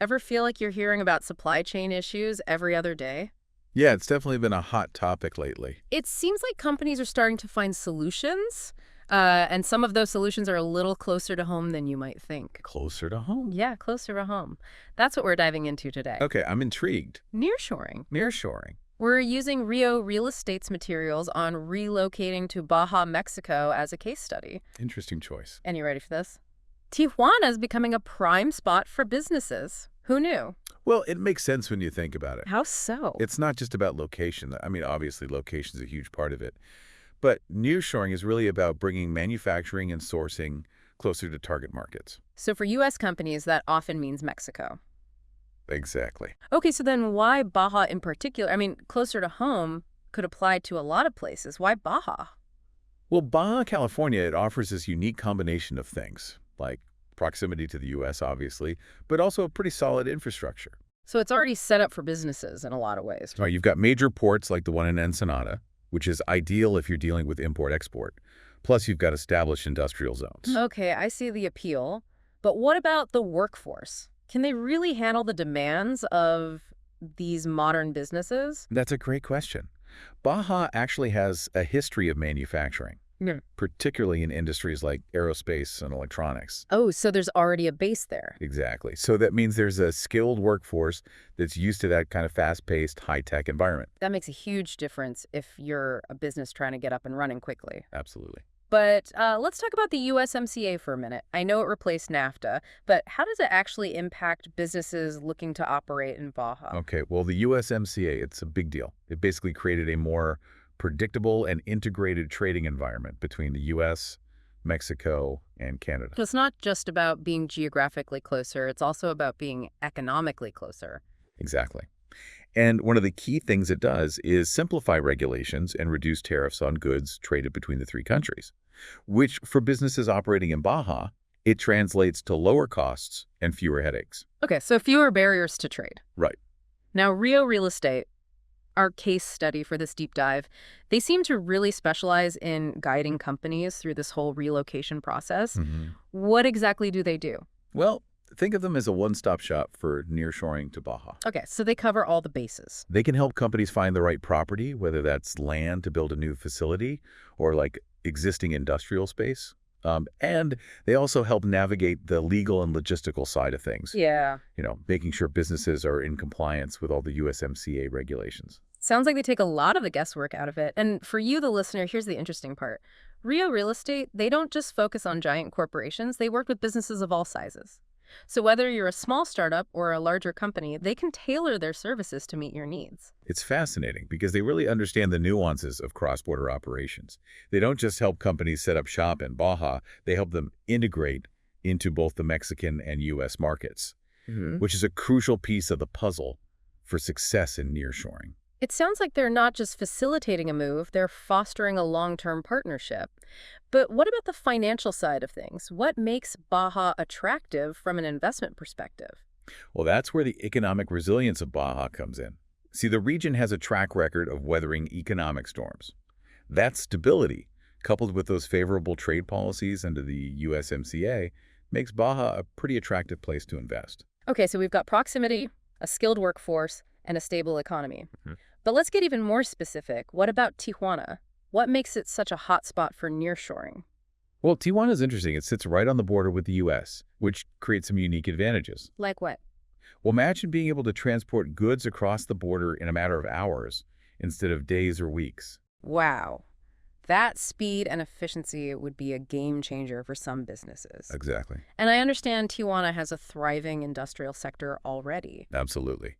Ever feel like you're hearing about supply chain issues every other day? Yeah, it's definitely been a hot topic lately. It seems like companies are starting to find solutions, and some of those solutions are a little closer to home than you might think. Closer to home. Yeah, closer to home. That's what we're diving into today. Okay, I'm intrigued. Nearshoring. Nearshoring. We're using Rio Real Estate's materials on relocating to Baja, Mexico as a case study. Interesting choice. And you ready for this? Tijuana is becoming a prime spot for businesses. Who knew? Well, it makes sense when you think about it. How so? It's not just about location. I mean, obviously, location is a huge part of it. But nearshoring is really about bringing manufacturing and sourcing closer to target markets. So for U.S. companies, that often means Mexico. Exactly. Okay, so then why Baja in particular? I mean, closer to home could apply to a lot of places. Why Baja? Well, Baja California, it offers this unique combination of things, like proximity to the U.S., obviously, but also a pretty solid infrastructure. So it's already set up for businesses in a lot of ways. Right, you've got major ports like the one in Ensenada, which is ideal if you're dealing with import-export. Plus, you've got established industrial zones. Okay, I see the appeal. But what about the workforce? Can they really handle the demands of these modern businesses? That's a great question. Baja actually has a history of manufacturing, Yeah. particularly in industries like aerospace and electronics. Oh, so there's already a base there. Exactly. So that means there's a skilled workforce that's used to that kind of fast-paced, high-tech environment. That makes a huge difference if you're a business trying to get up and running quickly. Absolutely. But let's talk about the USMCA for a minute. I know it replaced NAFTA, but how does it actually impact businesses looking to operate in Baja? Okay, well, the USMCA, it's a big deal. It basically created a more predictable and integrated trading environment between the U.S., Mexico, and Canada. So it's not just about being geographically closer, it's also about being economically closer. Exactly. And one of the key things it does is simplify regulations and reduce tariffs on goods traded between the three countries, which for businesses operating in Baja, it translates to lower costs and fewer headaches. Okay, so fewer barriers to trade. Right. Now, Rio Real Estate, our case study for this deep dive, they seem to really specialize in guiding companies through this whole relocation process. What exactly do they do? Well, think of them as a one-stop shop for nearshoring to Baja. Okay, so they cover all the bases. They can help companies find the right property, whether that's land to build a new facility or like existing industrial space. And they also help navigate the legal and logistical side of things. Yeah. Making sure businesses are in compliance with all the USMCA regulations. Sounds like they take a lot of the guesswork out of it. And for you, the listener, here's the interesting part. Rio Real Estate, they don't just focus on giant corporations. They work with businesses of all sizes. So whether you're a small startup or a larger company, they can tailor their services to meet your needs. It's fascinating because they really understand the nuances of cross-border operations. They don't just help companies set up shop in Baja, they help them integrate into both the Mexican and U.S. markets, which is a crucial piece of the puzzle for success in nearshoring. It sounds like they're not just facilitating a move, they're fostering a long-term partnership. But what about the financial side of things? What makes Baja attractive from an investment perspective? Well, that's where the economic resilience of Baja comes in. See, the region has a track record of weathering economic storms. That stability, coupled with those favorable trade policies under the USMCA, makes Baja a pretty attractive place to invest. Okay, so we've got proximity, a skilled workforce, and a stable economy. But let's get even more specific. What about Tijuana? What makes it such a hot spot for nearshoring? Well, Tijuana is interesting. It sits right on the border with the U.S., which creates some unique advantages. Like what? Well, imagine being able to transport goods across the border in a matter of hours instead of days or weeks. Wow. That speed and efficiency would be a game changer for some businesses. Exactly. And I understand Tijuana has a thriving industrial sector already. Absolutely.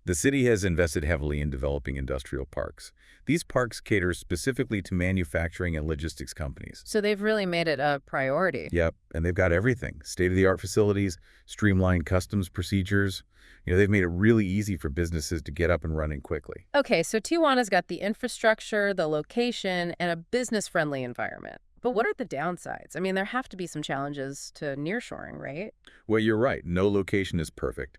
The city has invested heavily in developing industrial parks. These parks cater specifically to manufacturing and logistics companies. So they've really made it a priority. Yep, and they've got everything. State-of-the-art facilities, streamlined customs procedures. They've made it really easy for businesses to get up and running quickly. Okay, so Tijuana's got the infrastructure, the location, and a business-friendly environment. But what are the downsides? I mean, there have to be some challenges to nearshoring, right? Well, you're right. No location is perfect.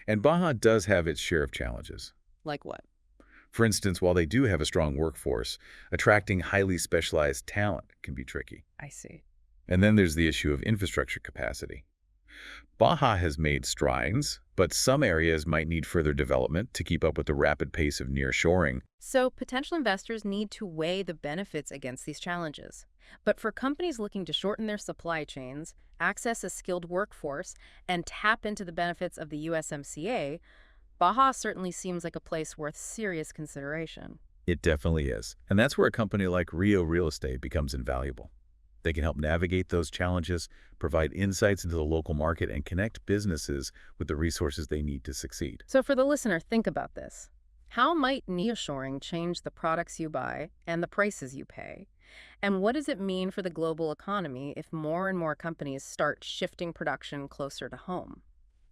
And Baja does have its share of challenges. Like what? For instance, while they do have a strong workforce, attracting highly specialized talent can be tricky. I see. And then there's the issue of infrastructure capacity. Baja has made strides, but some areas might need further development to keep up with the rapid pace of nearshoring. So potential investors need to weigh the benefits against these challenges. But for companies looking to shorten their supply chains, access a skilled workforce, and tap into the benefits of the USMCA, Baja certainly seems like a place worth serious consideration. It definitely is. And that's where a company like Rio Real Estate becomes invaluable. They can help navigate those challenges, provide insights into the local market, and connect businesses with the resources they need to succeed. So for the listener, think about this. How might nearshoring change the products you buy and the prices you pay? And what does it mean for the global economy if more and more companies start shifting production closer to home?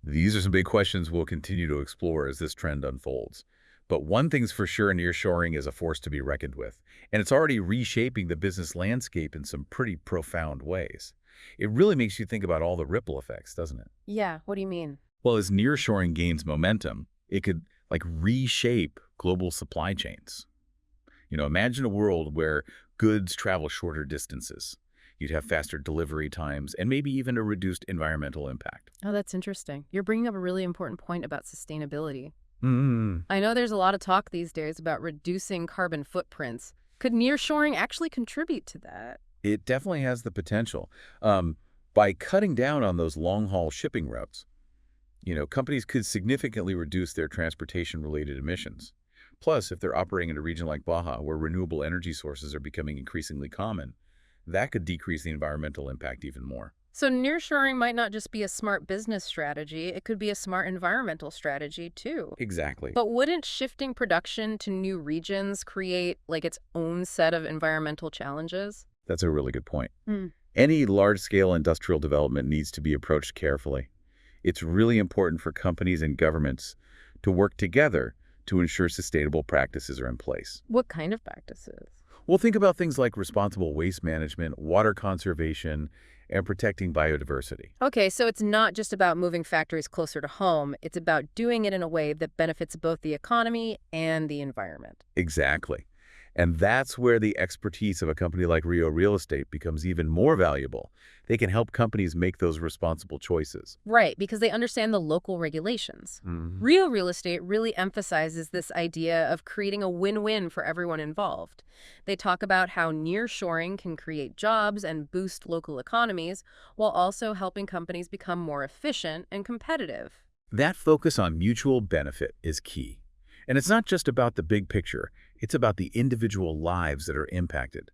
These are some big questions we'll continue to explore as this trend unfolds. But one thing's for sure, nearshoring is a force to be reckoned with, and it's already reshaping the business landscape in some pretty profound ways. It really makes you think about all the ripple effects, doesn't it? Yeah, what do you mean? Well, as nearshoring gains momentum, it could reshape global supply chains. Imagine a world where goods travel shorter distances. You'd have faster delivery times and maybe even a reduced environmental impact. Oh, that's interesting. You're bringing up a really important point about sustainability. Mm. I know there's a lot of talk these days about reducing carbon footprints. Could nearshoring actually contribute to that? It definitely has the potential. By cutting down on those long-haul shipping routes, companies could significantly reduce their transportation-related emissions. Plus, if they're operating in a region like Baja, where renewable energy sources are becoming increasingly common, that could decrease the environmental impact even more. So nearshoring might not just be a smart business strategy, it could be a smart environmental strategy too. Exactly. But wouldn't shifting production to new regions create like its own set of environmental challenges? That's a really good point. Hmm. Any large-scale industrial development needs to be approached carefully. It's really important for companies and governments to work together to ensure sustainable practices are in place. What kind of practices? Well, think about things like responsible waste management, water conservation, and protecting biodiversity. Okay, so it's not just about moving factories closer to home, it's about doing it in a way that benefits both the economy and the environment. Exactly. And that's where the expertise of a company like Rio Real Estate becomes even more valuable. They can help companies make those responsible choices. Right, because they understand the local regulations. Mhm. Real real estate really emphasizes this idea of creating a win-win for everyone involved. They talk about how nearshoring can create jobs and boost local economies while also helping companies become more efficient and competitive. That focus on mutual benefit is key. And it's not just about the big picture, it's about the individual lives that are impacted.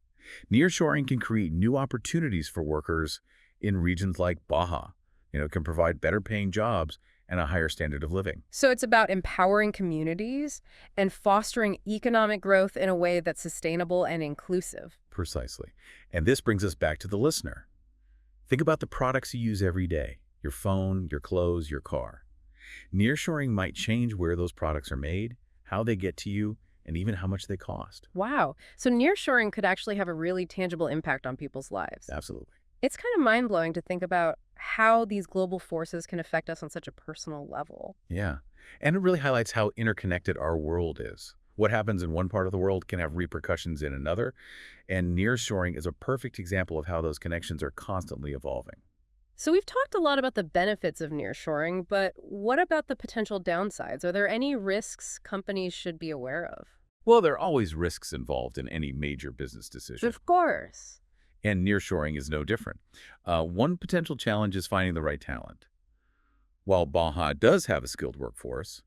Nearshoring can create new opportunities for workers in regions like Baja. It can provide better paying jobs and a higher standard of living. So it's about empowering communities and fostering economic growth in a way that's sustainable and inclusive. Precisely. And this brings us back to the listener. Think about the products you use every day, your phone, your clothes, your car. Nearshoring might change where those products are made, how they get to you, and even how much they cost. Wow. So nearshoring could actually have a really tangible impact on people's lives. Absolutely. It's kind of mind-blowing to think about how these global forces can affect us on such a personal level. Yeah. And it really highlights how interconnected our world is. What happens in one part of the world can have repercussions in another, and nearshoring is a perfect example of how those connections are constantly evolving. So we've talked a lot about the benefits of nearshoring, but what about the potential downsides? Are there any risks companies should be aware of? Well, there are always risks involved in any major business decision, Of course. and nearshoring is no different. One potential challenge is finding the right talent. While Baja does have a skilled workforce,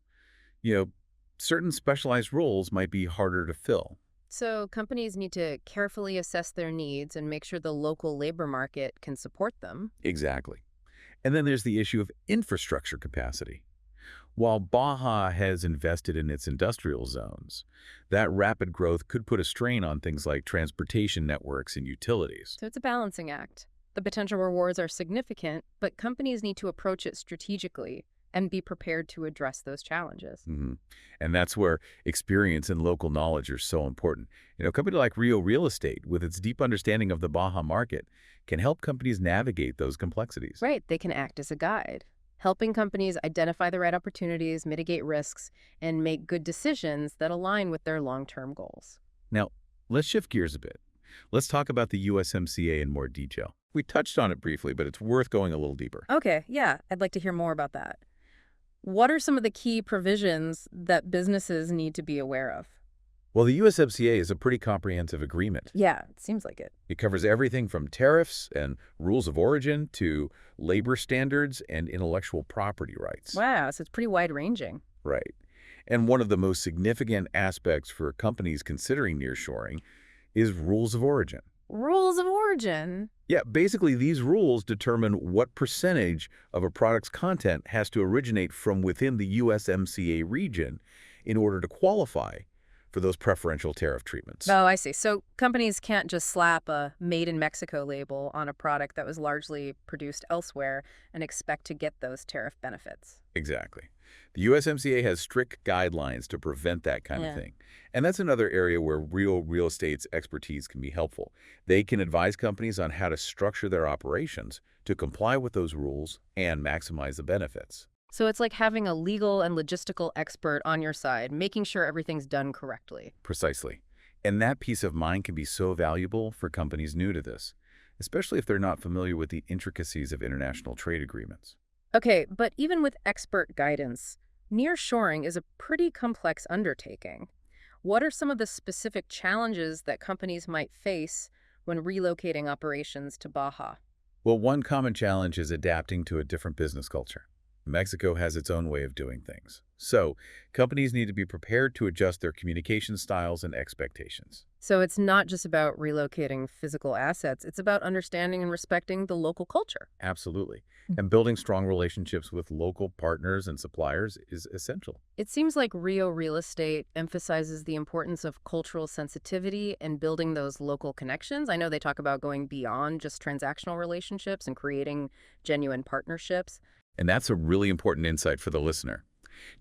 you know, certain specialized roles might be harder to fill. So companies need to carefully assess their needs and make sure the local labor market can support them. Exactly. And then there's the issue of infrastructure capacity. While Baja has invested in its industrial zones, that rapid growth could put a strain on things like transportation networks and utilities. So it's a balancing act. The potential rewards are significant, but companies need to approach it strategically and be prepared to address those challenges. Mhm. And that's where experience and local knowledge are so important. A company like Rio Real Estate, with its deep understanding of the Baja market, can help companies navigate those complexities. Right, they can act as a guide, helping companies identify the right opportunities, mitigate risks, and make good decisions that align with their long-term goals. Now, let's shift gears a bit. Let's talk about the USMCA in more detail. We touched on it briefly, but it's worth going a little deeper. Okay, yeah, I'd like to hear more about that. What are some of the key provisions that businesses need to be aware of? Well, the USMCA is a pretty comprehensive agreement. Yeah, it seems like it. It covers everything from tariffs and rules of origin to labor standards and intellectual property rights. Wow, so it's pretty wide-ranging. Right. And one of the most significant aspects for companies considering nearshoring is rules of origin. Rules of origin. Yeah, basically these rules determine what percentage of a product's content has to originate from within the USMCA region in order to qualify for those preferential tariff treatments. Oh, I see. So companies can't just slap a Made in Mexico label on a product that was largely produced elsewhere and expect to get those tariff benefits. Exactly. The USMCA has strict guidelines to prevent that kind of thing. And that's another area where Rio Real Estate's expertise can be helpful. They can advise companies on how to structure their operations to comply with those rules and maximize the benefits. So it's like having a legal and logistical expert on your side, making sure everything's done correctly. Precisely. And that peace of mind can be so valuable for companies new to this, especially if they're not familiar with the intricacies of international trade agreements. Okay, but even with expert guidance, nearshoring is a pretty complex undertaking. What are some of the specific challenges that companies might face when relocating operations to Baja? Well, one common challenge is adapting to a different business culture. Mexico has its own way of doing things. So, companies need to be prepared to adjust their communication styles and expectations. So it's not just about relocating physical assets, it's about understanding and respecting the local culture. Absolutely. And building strong relationships with local partners and suppliers is essential. It seems like Rio Real Estate emphasizes the importance of cultural sensitivity and building those local connections. I know they talk about going beyond just transactional relationships and creating genuine partnerships. And that's a really important insight for the listener.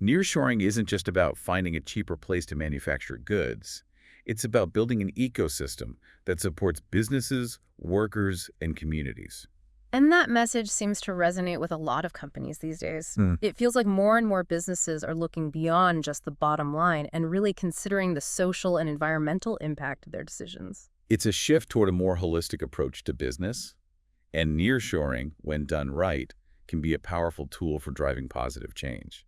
Nearshoring isn't just about finding a cheaper place to manufacture goods. It's about building an ecosystem that supports businesses, workers, and communities. And that message seems to resonate with a lot of companies these days. It feels like more and more businesses are looking beyond just the bottom line and really considering the social and environmental impact of their decisions. It's a shift toward a more holistic approach to business, and nearshoring, when done right, can be a powerful tool for driving positive change.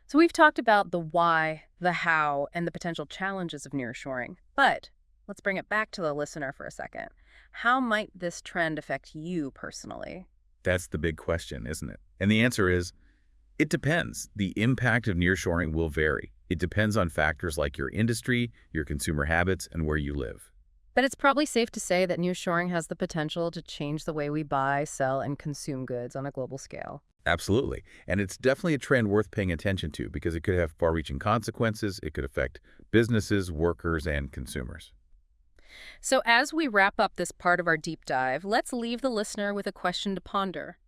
So we've talked about the why, the how, and the potential challenges of nearshoring. But let's bring it back to the listener for a second. How might this trend affect you personally? That's the big question, isn't it? And the answer is, it depends. The impact of nearshoring will vary. It depends on factors like your industry, your consumer habits, and where you live. But it's probably safe to say that nearshoring has the potential to change the way we buy, sell, and consume goods on a global scale. Absolutely. And it's definitely a trend worth paying attention to because it could have far-reaching consequences. It could affect businesses, workers, and consumers. So as we wrap up this part of our deep dive, let's leave the listener with a question to ponder.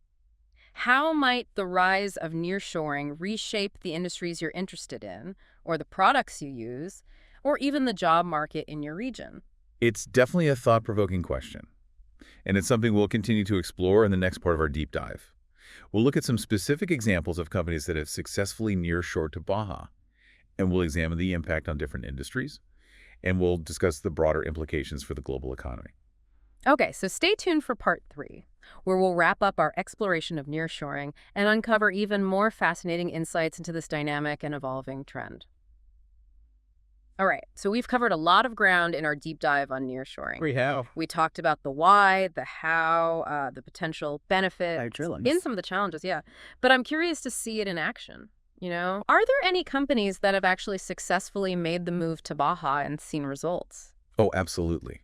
How might the rise of nearshoring reshape the industries you're interested in, or the products you use, or even the job market in your region? It's definitely a thought-provoking question, and it's something we'll continue to explore in the next part of our deep dive. We'll look at some specific examples of companies that have successfully nearshored to Baja, and we'll examine the impact on different industries, and we'll discuss the broader implications for the global economy. Okay, so stay tuned for part 3, where we'll wrap up our exploration of nearshoring and uncover even more fascinating insights into this dynamic and evolving trend. All right, so we've covered a lot of ground in our deep dive on nearshoring. We have. We talked about the why, the how, the potential benefits, and some of the challenges, yeah. But I'm curious to see it in action. Are there any companies that have actually successfully made the move to Baja and seen results? Oh, absolutely.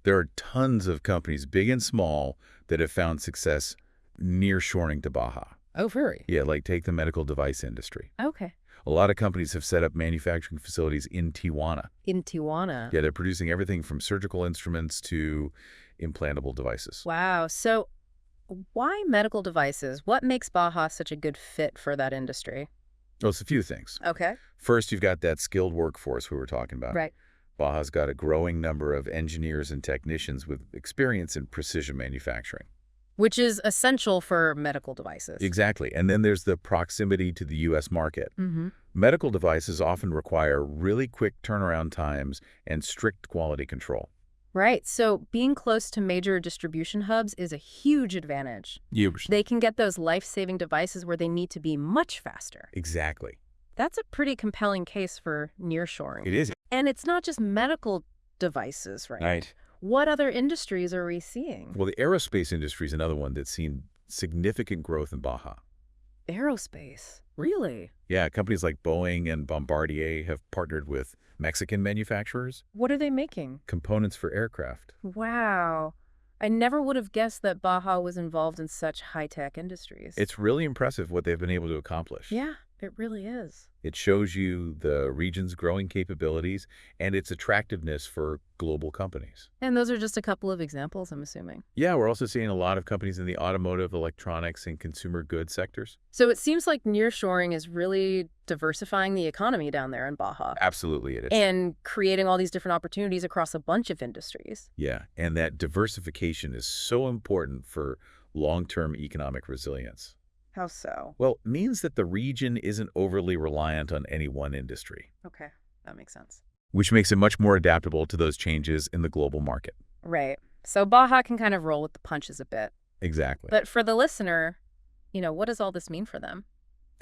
There are tons of companies, big and small, that have found success nearshoring to Baja. Oh, very. Yeah, like take the medical device industry. Okay. A lot of companies have set up manufacturing facilities in Tijuana. In Tijuana. Yeah, they're producing everything from surgical instruments to implantable devices. Wow. So why medical devices? What makes Baja such a good fit for that industry? Well, it's a few things. Okay. First, you've got that skilled workforce we were talking about. Right. Baja's got a growing number of engineers and technicians with experience in precision manufacturing. Which is essential for medical devices. Exactly. And then there's the proximity to the U.S. market. Medical devices often require really quick turnaround times and strict quality control. Right. So being close to major distribution hubs is a huge advantage. Huge. They can get those life-saving devices where they need to be much faster. Exactly. That's a pretty compelling case for nearshoring. It is. And it's not just medical devices, right? Right. What other industries are we seeing? Well, the aerospace industry is another one that's seen significant growth in Baja. Aerospace. Really? Yeah, companies like Boeing and Bombardier have partnered with Mexican manufacturers, What are they making? components for aircraft. Wow. I never would have guessed that Baja was involved in such high-tech industries. It's really impressive what they've been able to accomplish. Yeah, it really is. It shows you the region's growing capabilities and its attractiveness for global companies. And those are just a couple of examples, I'm assuming. Yeah, we're also seeing a lot of companies in the automotive, electronics, and consumer goods sectors. So it seems like nearshoring is really diversifying the economy down there in Baja Absolutely it is. and creating all these different opportunities across a bunch of industries. Yeah, and that diversification is so important for long-term economic resilience. How so? Well, it means that the region isn't overly reliant on any one industry, Okay, that makes sense. which makes it much more adaptable to those changes in the global market. Right. So Baja can kind of roll with the punches a bit. Exactly. But for the listener, what does all this mean for them?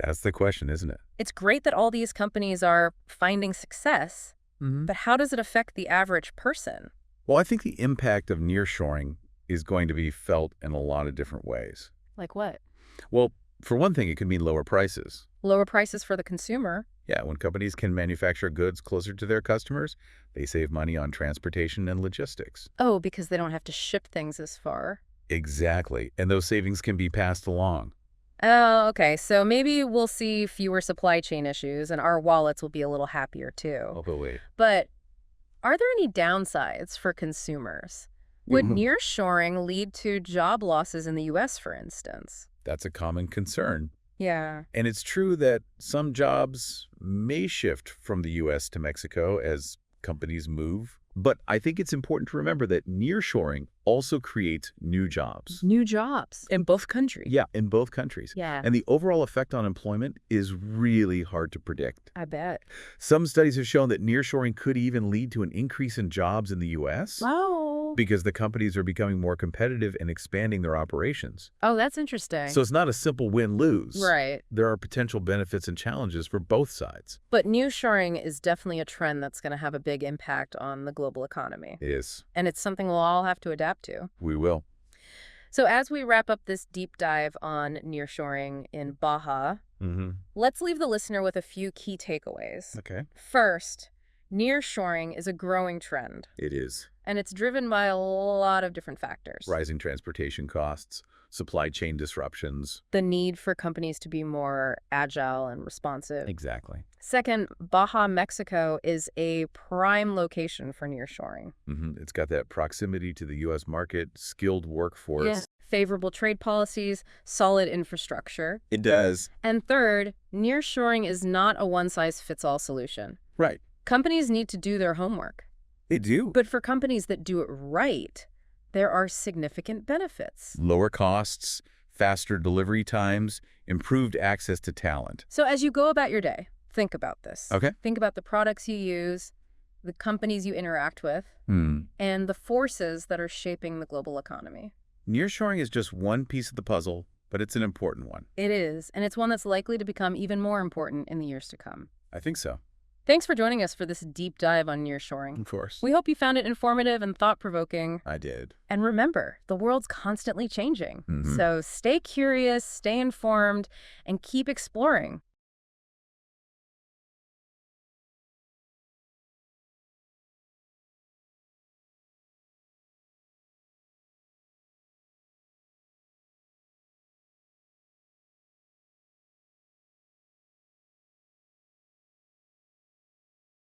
That's the question, isn't it? It's great that all these companies are finding success, but how does it affect the average person? Well, I think the impact of nearshoring is going to be felt in a lot of different ways. Like what? Well, for one thing, it could mean lower prices. Lower prices for the consumer. Yeah, when companies can manufacture goods closer to their customers, they save money on transportation and logistics. Oh, because they don't have to ship things as far. Exactly, and those savings can be passed along. Oh, okay. So maybe we'll see fewer supply chain issues and our wallets will be a little happier too. Although, wait. But are there any downsides for consumers? Would Mhm. nearshoring lead to job losses in the U.S., for instance? That's a common concern. Yeah. And it's true that some jobs may shift from the U.S. to Mexico as companies move. But I think it's important to remember that nearshoring also creates new jobs. New jobs in both countries. Yeah, in both countries. Yeah, And the overall effect on employment is really hard to predict. I bet. Some studies have shown that nearshoring could even lead to an increase in jobs in the U.S. Oh. because the companies are becoming more competitive and expanding their operations. Oh, that's interesting. So it's not a simple win-lose. Right. There are potential benefits and challenges for both sides. But nearshoring is definitely a trend that's going to have a big impact on the global economy. It is. And it's something we'll all have to adapt to. We will. So as we wrap up this deep dive on nearshoring in Baja, let's leave the listener with a few key takeaways. Okay. First, nearshoring is a growing trend, It is. and it's driven by a lot of different factors. Rising transportation costs, supply chain disruptions. The need for companies to be more agile and responsive. Exactly. Second, Baja, Mexico is a prime location for nearshoring. It's got that proximity to the U.S. market, skilled workforce. Favorable trade policies, solid infrastructure. It does. And third, nearshoring is not a one-size-fits-all solution. Right. Companies need to do their homework. They do. But for companies that do it right, there are significant benefits. Lower costs, faster delivery times, improved access to talent. So as you go about your day, think about this. Okay. Think about the products you use, the companies you interact with, and the forces that are shaping the global economy. Nearshoring is just one piece of the puzzle, but it's an important one. It is, and it's one that's likely to become even more important in the years to come. I think so. Thanks for joining us for this deep dive on nearshoring. Of course. We hope you found it informative and thought-provoking. I did. And remember, the world's constantly changing. Mhm. So stay curious, stay informed, and keep exploring.